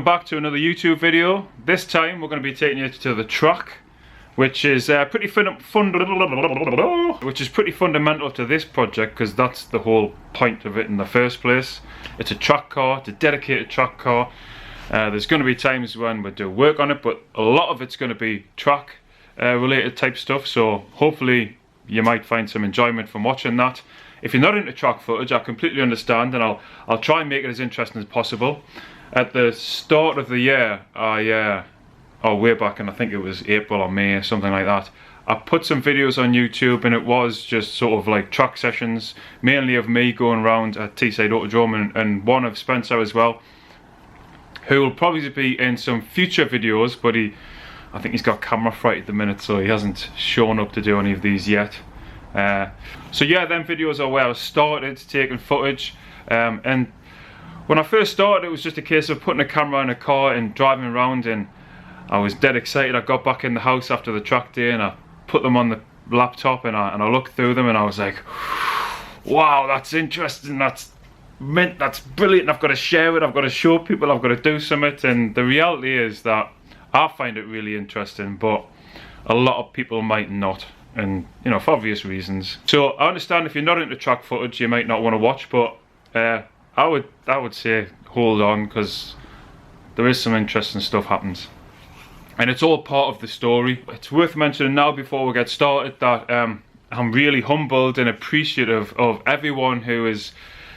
back to another YouTube video. This time we're going to be taking you to the track, which is pretty fundamental to this project, because that's the whole point of it in the first place. It's a track car, it's a dedicated track car. There's going to be times when we do work on it, but a lot of it's going to be track related type stuff, so hopefully you might find some enjoyment from watching that. If you're not into track footage, I completely understand, and I'll try and make it as interesting as possible. At the start of the year, way back in, I think it was April or May, something like that, I put some videos on YouTube, and it was just sort of like track sessions, mainly of me going around at Teesside Autodrome, and one of Spencer as well, who will probably be in some future videos, but I think he's got camera fright at the minute, so he hasn't shown up to do any of these yet. So yeah, them videos are where I started taking footage, and when I first started, it was just a case of putting a camera in a car and driving around, and I was dead excited. I got back in the house after the track day and I put them on the laptop, and I looked through them, and I was like, wow, that's interesting, that's brilliant, I've got to share it, I've got to show people, I've got to do something. And the reality is that I find it really interesting, but a lot of people might not, and you know, for obvious reasons. So I understand if you're not into track footage, you might not want to watch, but I would say hold on, because there is some interesting stuff happens, and it's all part of the story. It's worth mentioning now before we get started that I'm really humbled and appreciative of everyone who has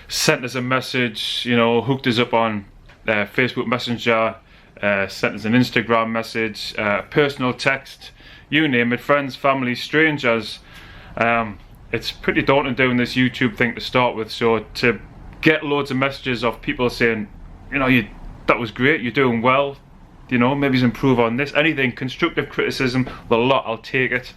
sent us a message, you know, hooked us up on Facebook Messenger, sent us an Instagram message, personal text, you name it, friends, family, strangers. It's pretty daunting doing this YouTube thing to start with, so to get loads of messages of people saying, you know, that was great, you're doing well, you know, maybe improve on this, anything, constructive criticism, the lot, I'll take it.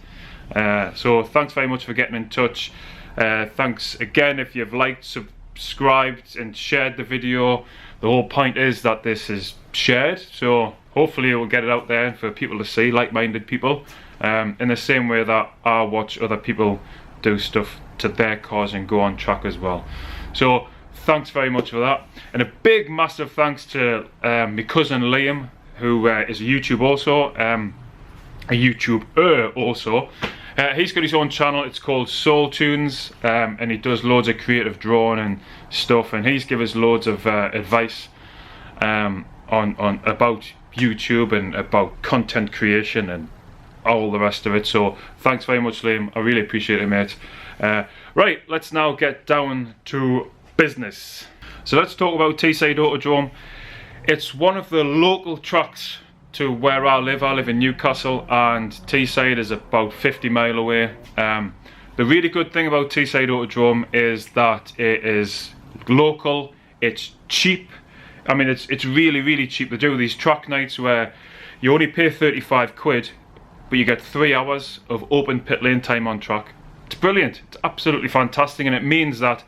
So thanks very much for getting in touch. Thanks again if you've liked, subscribed and shared the video. The whole point is that this is shared, so hopefully it will get it out there for people to see, like-minded people, in the same way that I watch other people do stuff to their cars and go on track as well. So thanks very much for that, and a big massive thanks to my cousin Liam, who is a YouTuber also. He's got his own channel, it's called Soul Tunes, and he does loads of creative drawing and stuff, and he's given us loads of advice on about YouTube and about content creation and all the rest of it. So thanks very much, Liam, I really appreciate it, mate. Right, let's now get down to business. So let's talk about Teesside Autodrome. It's one of the local tracks to where I live. I live in Newcastle, and Teesside is about 50 miles away. The really good thing about Teesside Autodrome is that it is local, it's cheap. I mean, it's really cheap. They do these track nights where you only pay 35 quid, but you get 3 hours of open pit lane time on track. It's brilliant, it's absolutely fantastic, and it means that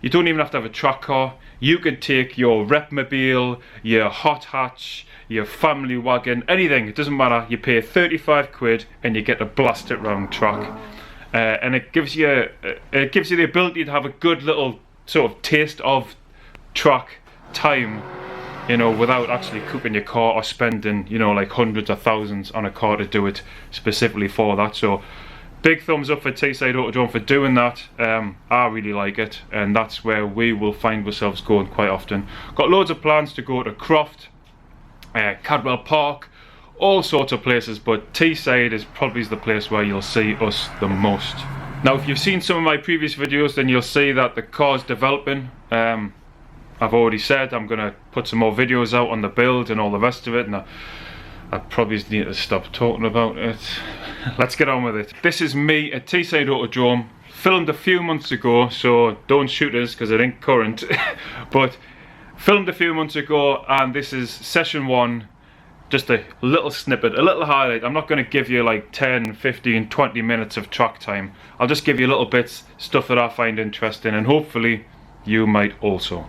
you don't even have to have a track car. You could take your Repmobile, your hot hatch, your family wagon, anything, it doesn't matter. You pay 35 quid and you get to blast it round track. And it gives you the ability to have a good little sort of taste of track time, you know, without actually cooking your car or spending, you know, like hundreds of thousands on a car to do it specifically for that. So big thumbs up for Teesside Autodrome for doing that. I really like it, and that's where we will find ourselves going quite often. Got loads of plans to go to Croft, Cadwell Park, all sorts of places, but Teesside is probably the place where you'll see us the most. Now, if you've seen some of my previous videos, then you'll see that the car's developing. I've already said I'm going to put some more videos out on the build and all the rest of it, and I probably need to stop talking about it. Let's get on with it. This is me at Teesside Autodrome, filmed a few months ago, so don't shoot us because it ain't current. But filmed a few months ago, and this is session 1, just a little snippet, a little highlight. I'm not going to give you like 10, 15, 20 minutes of track time. I'll just give you little bits, stuff that I find interesting, and hopefully you might also.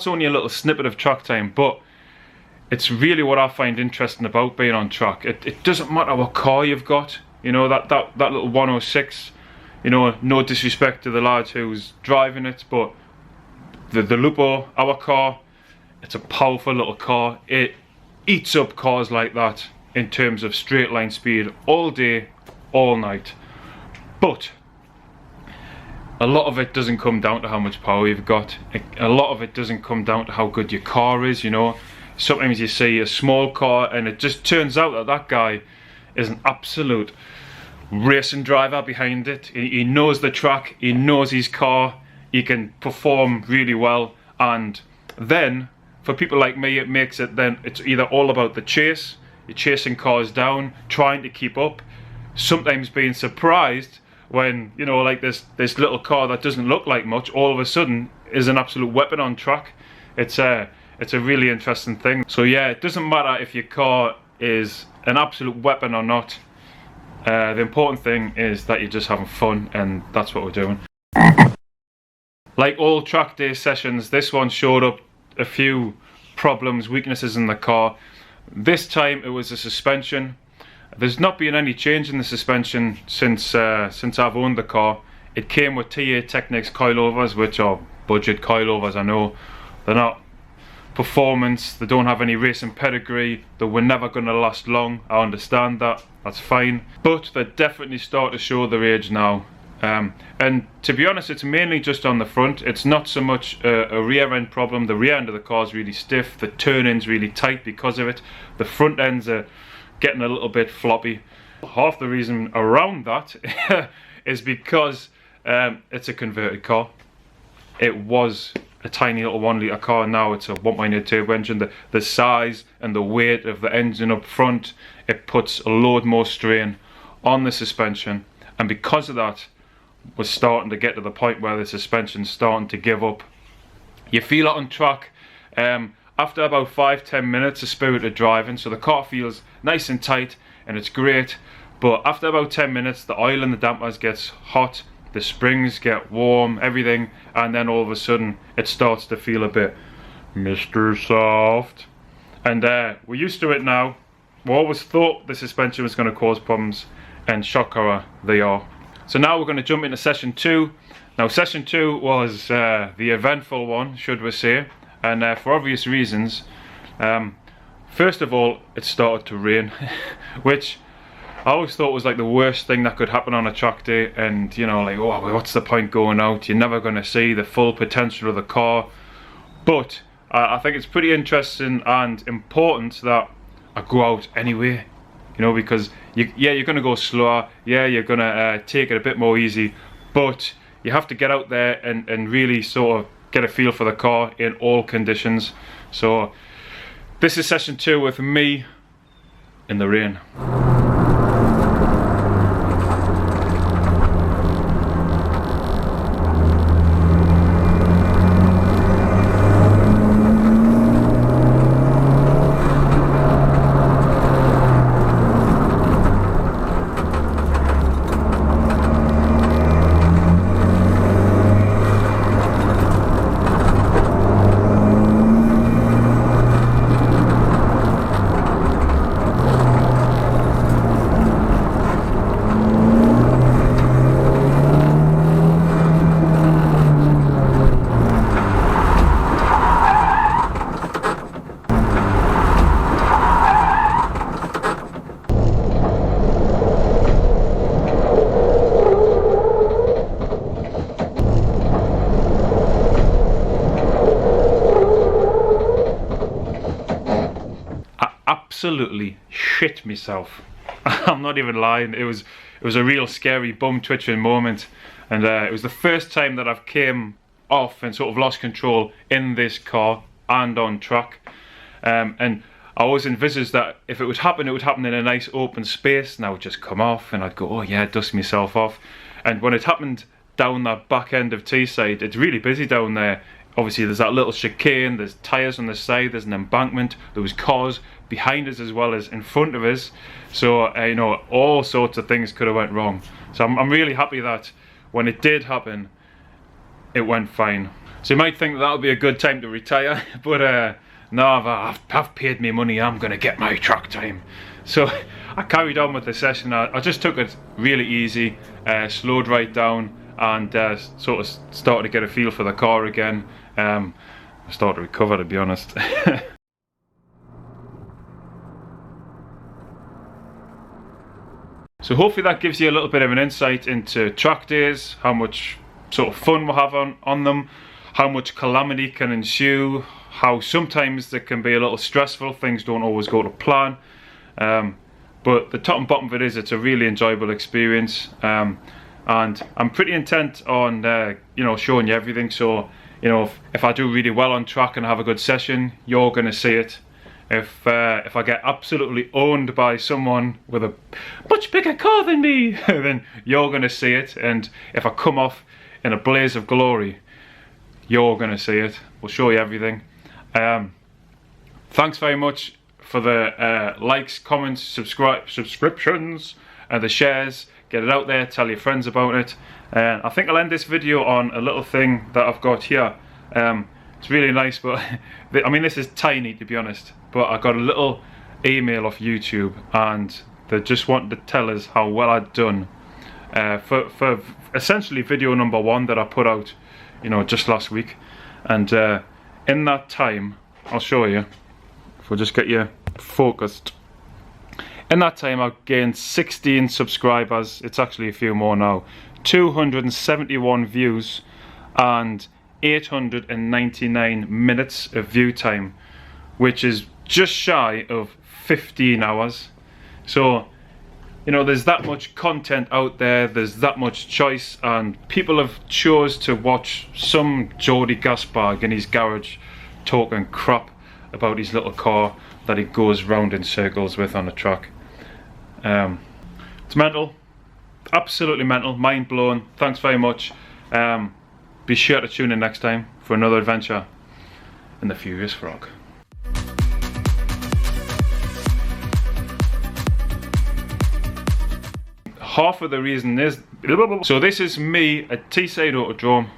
that's only a little snippet of track time, but it's really what I find interesting about being on track. It doesn't matter what car you've got, you know, that little 106, you know, no disrespect to the lad who's driving it, but the Lupo, our car, it's a powerful little car. It eats up cars like that in terms of straight line speed all day, all night. But a lot of it doesn't come down to how much power you've got. A lot of it doesn't come down to how good your car is, you know. Sometimes you see a small car and it just turns out that that guy is an absolute racing driver behind it. He knows the track, he knows his car, he can perform really well, and then for people like me it makes it, then it's either all about the chase, you're chasing cars down, trying to keep up, sometimes being surprised when, you know, like this little car that doesn't look like much all of a sudden is an absolute weapon on track. It's a really interesting thing. So yeah, it doesn't matter if your car is an absolute weapon or not. The important thing is that you're just having fun, and that's what we're doing. Like all track day sessions, this one showed up a few problems, weaknesses in the car. This time it was the suspension. There's not been any change in the suspension since I've owned the car. It came with TA Technics coilovers, which are budget coilovers, I know. They're not performance, they don't have any racing pedigree, they were never going to last long. I understand that, that's fine. But they definitely start to show their age now. And to be honest, it's mainly just on the front. It's not so much a rear end problem. The rear end of the car is really stiff, the turn in's really tight because of it. The front ends are getting a little bit floppy. Half the reason around that is because it's a converted car. It was a tiny little 1 litre car, now it's a 1.8 turbo engine. The size and the weight of the engine up front, it puts a load more strain on the suspension, and because of that we're starting to get to the point where the suspension's starting to give up. You feel it on track after about 5-10 minutes of spirited driving, so the car feels nice and tight and it's great, but after about 10 minutes the oil in the dampers gets hot, the springs get warm, everything, and then all of a sudden it starts to feel a bit Mr. Soft. And we're used to it now. We always thought the suspension was going to cause problems, and shock horror, they are. So now we're going to jump into session 2. Now session 2 was the eventful one, should we say, and for obvious reasons. First of all, it started to rain, which I always thought was like the worst thing that could happen on a track day, and you know, like, oh, what's the point going out? You're never going to see the full potential of the car. But I think it's pretty interesting and important that I go out anyway, you know, because you're going to go slower, yeah, you're going to take it a bit more easy, but you have to get out there and really sort of get a feel for the car in all conditions. So this is session 2 with me in the rain. Absolutely shit myself. I'm not even lying. It was a real scary bum twitching moment, and it was the first time that I've came off and sort of lost control in this car and on track, and I always envisaged that if it would happen in a nice open space, and I would just come off and I'd go, oh yeah, dust myself off. And when it happened down that back end of Teesside, it's really busy down there. Obviously there's that little chicane, there's tyres on the side, there's an embankment, there was cars behind us as well as in front of us, so you know, all sorts of things could have went wrong. So I'm really happy that when it did happen, it went fine. So you might think that'll be a good time to retire, but no, I've paid me money, I'm gonna get my track time. So I carried on with the session. I just took it really easy, slowed right down, and sort of started to get a feel for the car again. I started to recover, to be honest. So hopefully that gives you a little bit of an insight into track days, how much sort of fun we'll have on them, how much calamity can ensue, how sometimes they can be a little stressful, things don't always go to plan. But the top and bottom of it is it's a really enjoyable experience, and I'm pretty intent on you know, showing you everything. So you know, if I do really well on track and have a good session, you're going to see it. If I get absolutely owned by someone with a much bigger car than me, then you're going to see it. And if I come off in a blaze of glory, you're going to see it. We'll show you everything. Thanks very much for the likes, comments, subscriptions, and the shares. Get it out there, tell your friends about it. I think I'll end this video on a little thing that I've got here. It's really nice, but I mean, this is tiny, to be honest, but I got a little email off YouTube and they just wanted to tell us how well I'd done for essentially video number 1 that I put out, you know, just last week. And in that time, I'll show you, if we'll just get you focused. In that time I gained 16 subscribers. It's actually a few more now. 271 views and 899 minutes of view time, which is just shy of 15 hours. So, you know, there's that much content out there, there's that much choice, and people have chose to watch some Geordie gasbag in his garage talking crap about his little car that he goes round in circles with on the track. It's mental, absolutely mental, mind blown. Thanks very much. Be sure to tune in next time for another adventure in the Furious Frog. Half of the reason is, so this is me at Teesside Autodrome.